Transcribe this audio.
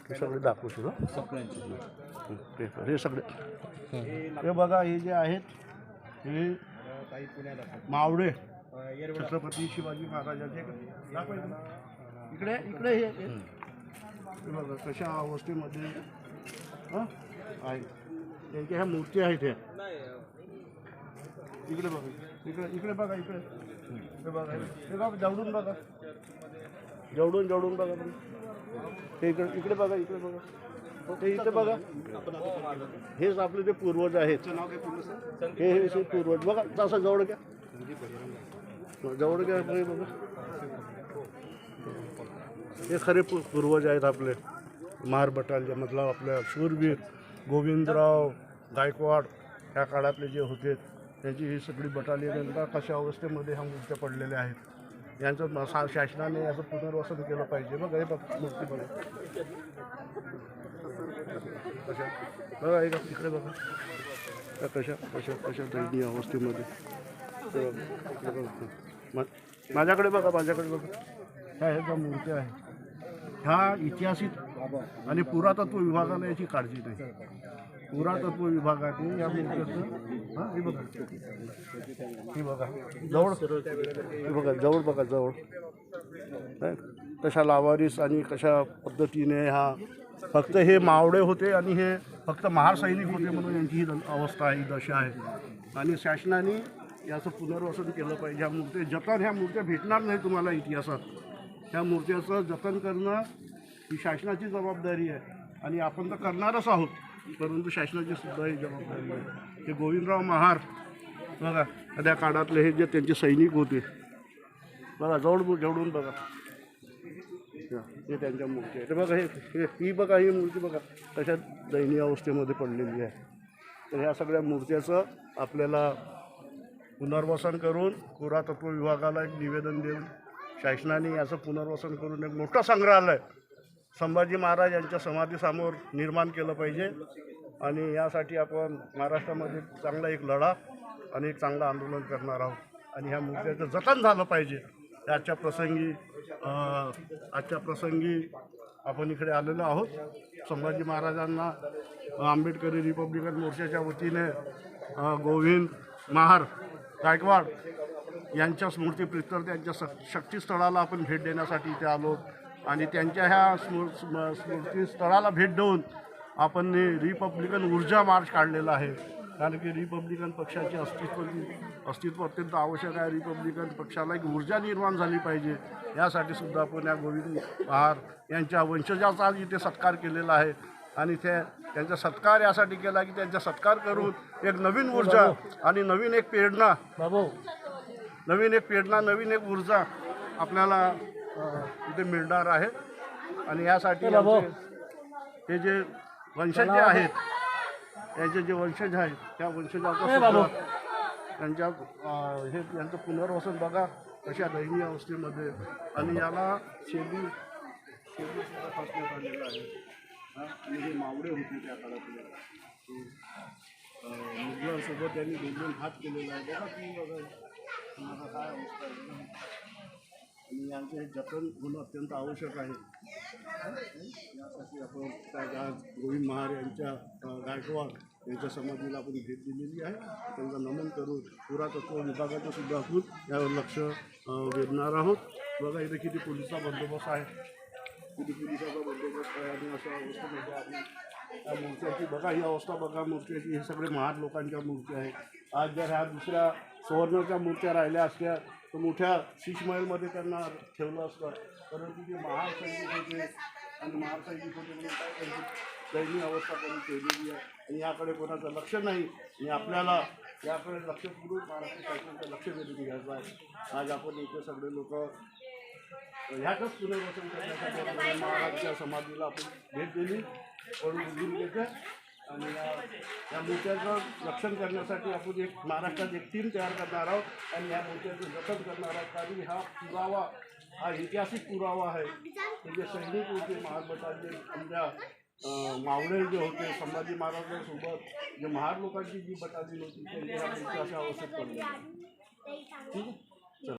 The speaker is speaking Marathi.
हे सगळे दाखवशील सगळ्यांचे हे सगळे हे बघा हे जे आहेत हे मावळे छत्रपती शिवाजी महाराजांचे इकडे इकडे हे बघा कशा अवस्थेमध्ये आहे त्यांच्या ह्या मूर्ती आहेत ह्या इकडे बघा इकडे इकडे बघा इकडे हे बघा हे बघा जवळून बघा जवळून बघा हे इकडे इकडे बघा इकडे बघा ते इथे बघा हेच आपले ते पूर्वज आहेत हे पूर्वज बघा तसं जवळ घ्या हे बघा हे खरे पूर्वज आहेत आपले महार बटालियनमधला आपल्या शूरवीर गोविंदराव गायकवाड ह्या काळातले जे होते त्यांची ही सगळी बटालियन कशा अवस्थेमध्ये ह्या मूर्त्या पडलेल्या आहेत यांचं शासनाने याचं पुनर्वसन केलं पाहिजे बघा हे मूर्ती बघा कशा बघा इकडे बघा कशा कशा कशा दयनीय अवस्थेमध्ये माझ्याकडे बघा ह्या ह्या मूर्त्या आहेत ह्या ऐतिहासिक आणि पुरातत्व विभागाला याची काळजी नाही पुरातत्व विभागाने या मूर्त्याचं हां हे बघा जवळ हे बघा जवळ बघा जवळ कशा लावारिस आणि कशा पद्धतीने हा फक्त हे मावळे होते आणि हे फक्त महार सैनिक होते म्हणून यांची ही अवस्था आहे ही दशा आहे आणि शासनाने याचं पुनर्वसन केलं पाहिजे ह्या मूर्त्या जतन ह्या मूर्त्या भेटणार नाही तुम्हाला इतिहासात ह्या मूर्त्याचं जतन करणं ही शासनाची जबाबदारी आहे आणि आपण तर करणारच आहोत परंतु शासनाची सुद्धा ही जबाबदारी आहे हे गोविंदराव महार बघा त्या काळातले हे जे त्यांचे सैनिक होते बघा जवळून बघा हे त्यांच्या मूर्ती आहे बघा ही बघा ही मूर्ती बघा कशा दयनीय अवस्थेमध्ये पडलेली आहे तर ह्या सगळ्या मूर्त्याचं आपल्याला पुनर्वसन करून पुरातत्व विभागाला एक निवेदन देऊन शासनाने याचं पुनर्वसन करून एक मोठं संग्रहालय संभाजी महाराज यांच्या समाधीसमोर निर्माण केलं पाहिजे आणि यासाठी आपण महाराष्ट्रामध्ये चांगला एक लढा आणि एक चांगलं आंदोलन करणार आहोत आणि ह्या मूर्त्याचं जतन झालं पाहिजे आजच्या प्रसंगी आपण इकडे आलेलो आहोत संभाजी महाराजांना आंबेडकरी रिपब्लिकन मोर्चाच्या वतीने गोविंद महार गायकवाड यांच्या स्मृतीप्रित्यर्थ त्यांच्या शक्तीस्थळाला आपण भेट देण्यासाठी इथे आलो आणि त्यांच्या ह्या स्मृतीस्थळाला भेट देऊन आपण रिपब्लिकन ऊर्जा मार्च काढलेला आहे कारण की रिपब्लिकन पक्षाचे अस्तित्व अत्यंत आवश्यक आहे रिपब्लिकन पक्षाला एक ऊर्जा निर्माण झाली पाहिजे यासाठी सुद्धा आपण या गोविंद महार यांच्या वंशजाचा इथे सत्कार केलेला आहे आणि त्यांचा सत्कार यासाठी केला की त्यांचा सत्कार करून एक नवीन ऊर्जा आणि नवीन एक प्रेरणा नवीन एक ऊर्जा आपल्याला इथे मिळणार आहे आणि यासाठी हे जे वंशज जे आहेत यांचे जे वंशज आहेत त्या वंशजाचा सुद्धा त्यांच्या यांचं पुनर्वसन बघा कशा दयनीय अवस्थेमध्ये आणि याला शेबी फासण्यात आलेलं आहे आणि हे मावळे होते त्या काळातले मुघलांसोबत त्यांनी दोन हात केलेला आहे बघा तुम्ही बघा काय अवस्था आहे आणि यांचं हे जतन होणं अत्यंत आवश्यक आहे यासाठी आपण त्या गोविंद महार यांच्या गायकवाड यांच्या समाधीला आपण भेट दिलेली आहे त्यांचं नमन करून पुरातत्व विभागाचं सुद्धा आपण यावर लक्ष वेधणार आहोत बघा इथे किती पोलिसचा बंदोबस्त आहे किती पोलिसाचा बंदोबस्त आहे आणि अशा अवस्थेमध्ये आपण त्या मूर्त्याची बघा ही अवस्था बघा मूर्त्याची हे सगळे महार लोकांच्या मूर्त्या आहेत आज जर ह्या दुसऱ्या सुवर्णाच्या मूर्त्या राहिल्या असत्या तर मोठ्या शीशमहलमध्ये त्यांना ठेवलं असतं परंतु ते महार सैनिक होते आणि महार सैनिक होते म्हणून काय त्यांची दयनीय अवस्था करून ठेवलेली आहे आणि याकडे कोणाचं लक्ष नाही आणि आपल्याला याकडे लक्षपूर्वक महाराष्ट्र शासनाचं लक्ष वेधून घ्यायचं आहे आज आपण इथे सगळे लोक ह्याचंच पुनर्वसन करण्यासाठी महाराजच्या समाधीला आपण भेट दिली पडून घेते आणि या मूर्त्याचं रक्षण करण्यासाठी आपण एक महाराष्ट्रात एक टीम तयार करणार आहोत आणि या मूर्त्याचं जतन करणार आहोत कारण हा पुरावा हा ऐतिहासिक पुरावा आहे म्हणजे सैनिक होते महार बटालियन आमच्या मावळे जे होते संभाजी महाराजांसोबत जे महार लोकांची जी बटालियन होती त्यांची ह्या मूर्त्या अशा अवस्थेत पडली ठीक आहे.